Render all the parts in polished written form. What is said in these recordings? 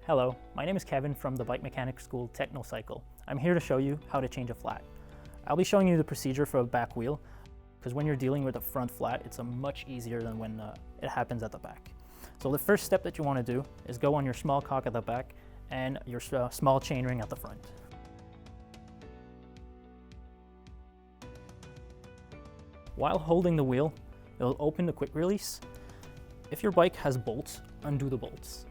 Hello, my name is Kevin from the Bike Mechanics School Techno Cycle. I'm here to show you how to change a flat. I'll be showing you the procedure for a back wheel, because when you're dealing with a front flat, it's much easier than when it happens at the back. So the first step that you want to do is go on your small cock at the back and your small chainring at the front. While holding the wheel, it'll open the quick release. If your bike has bolts, undo the bolts.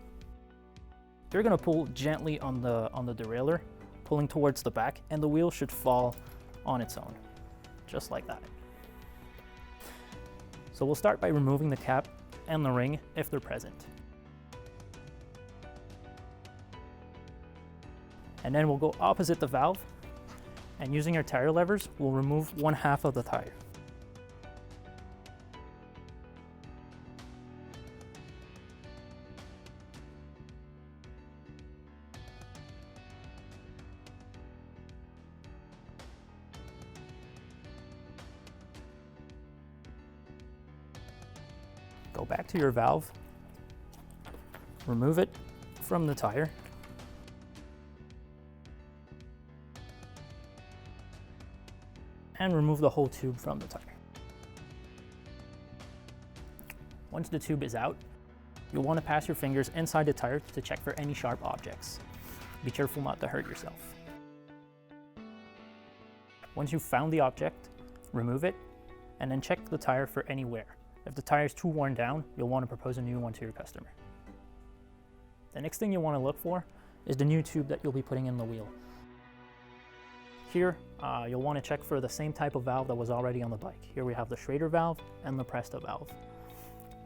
You're going to pull gently on the derailleur, pulling towards the back, and the wheel should fall on its own, just like that. So we'll start by removing the cap and the ring if they're present. And then we'll go opposite the valve, and using our tire levers, we'll remove one half of the tire. Go back to your valve, remove it from the tire, and remove the whole tube from the tire. Once the tube is out, you'll want to pass your fingers inside the tire to check for any sharp objects. Be careful not to hurt yourself. Once you've found the object, remove it, and then check the tire for any wear. If the tire is too worn down, you'll want to propose a new one to your customer. The next thing you want to look for is the new tube that you'll be putting in the wheel. Here, you'll want to check for the same type of valve that was already on the bike. Here we have the Schrader valve and the Presta valve.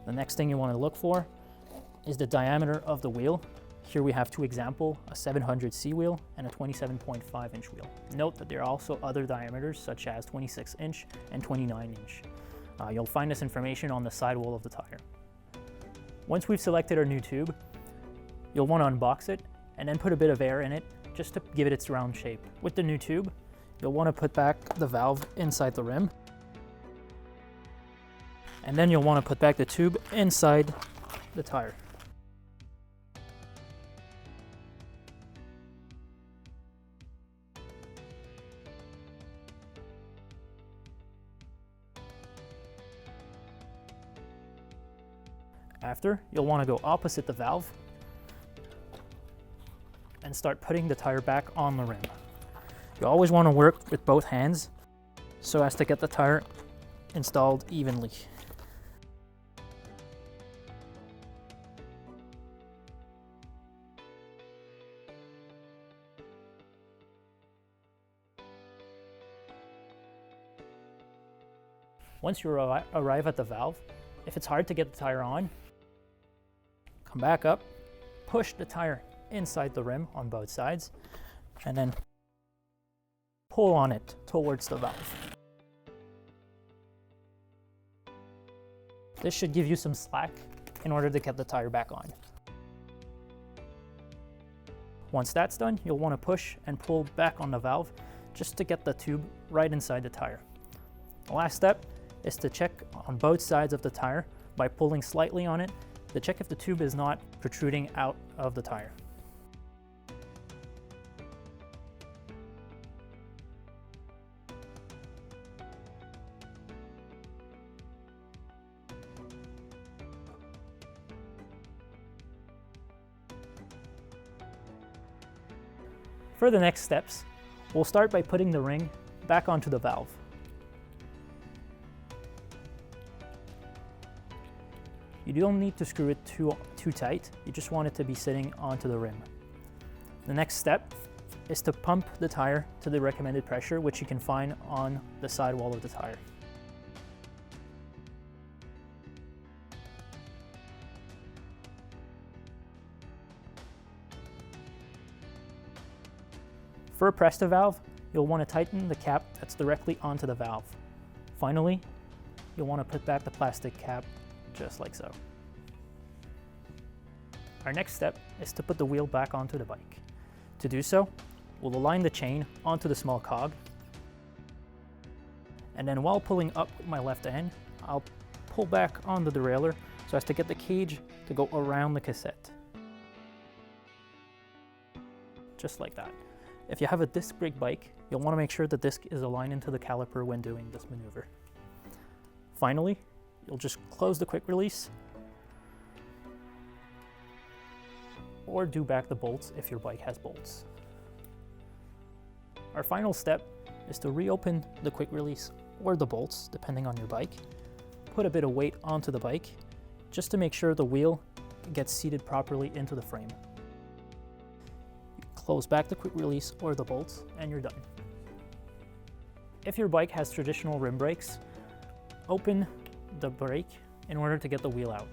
The next thing you want to look for is the diameter of the wheel. Here we have two examples, a 700C wheel and a 27.5 inch wheel. Note that there are also other diameters such as 26 inch and 29 inch. You'll find this information on the sidewall of the tire. Once we've selected our new tube, you'll want to unbox it and then put a bit of air in it just to give it its round shape. With the new tube, you'll want to put back the valve inside the rim, and then you'll want to put back the tube inside the tire. After, you'll want to go opposite the valve and start putting the tire back on the rim. You always want to work with both hands so as to get the tire installed evenly. Once you arrive at the valve, if it's hard to get the tire on, come back up, push the tire inside the rim on both sides, and then pull on it towards the valve. This should give you some slack in order to get the tire back on. Once that's done, you'll want to push and pull back on the valve just to get the tube right inside the tire. The last step is to check on both sides of the tire by pulling slightly on it to check if the tube is not protruding out of the tire. For the next steps, we'll start by putting the ring back onto the valve. You don't need to screw it too tight, you just want it to be sitting onto the rim. The next step is to pump the tire to the recommended pressure, which you can find on the sidewall of the tire. For a Presta valve, you'll want to tighten the cap that's directly onto the valve. Finally, you'll want to put back the plastic cap just like so. Our next step is to put the wheel back onto the bike. To do so, we'll align the chain onto the small cog, and then while pulling up with my left hand, I'll pull back on the derailleur so as to get the cage to go around the cassette. just like that. If you have a disc brake bike, you'll want to make sure the disc is aligned into the caliper when doing this maneuver. Finally, you'll just close the quick release or do back the bolts if your bike has bolts. Our final step is to reopen the quick release or the bolts, depending on your bike. Put a bit of weight onto the bike just to make sure the wheel gets seated properly into the frame. Close back the quick release or the bolts and you're done. If your bike has traditional rim brakes, open the brake in order to get the wheel out.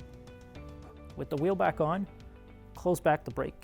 With the wheel back on, close back the brake.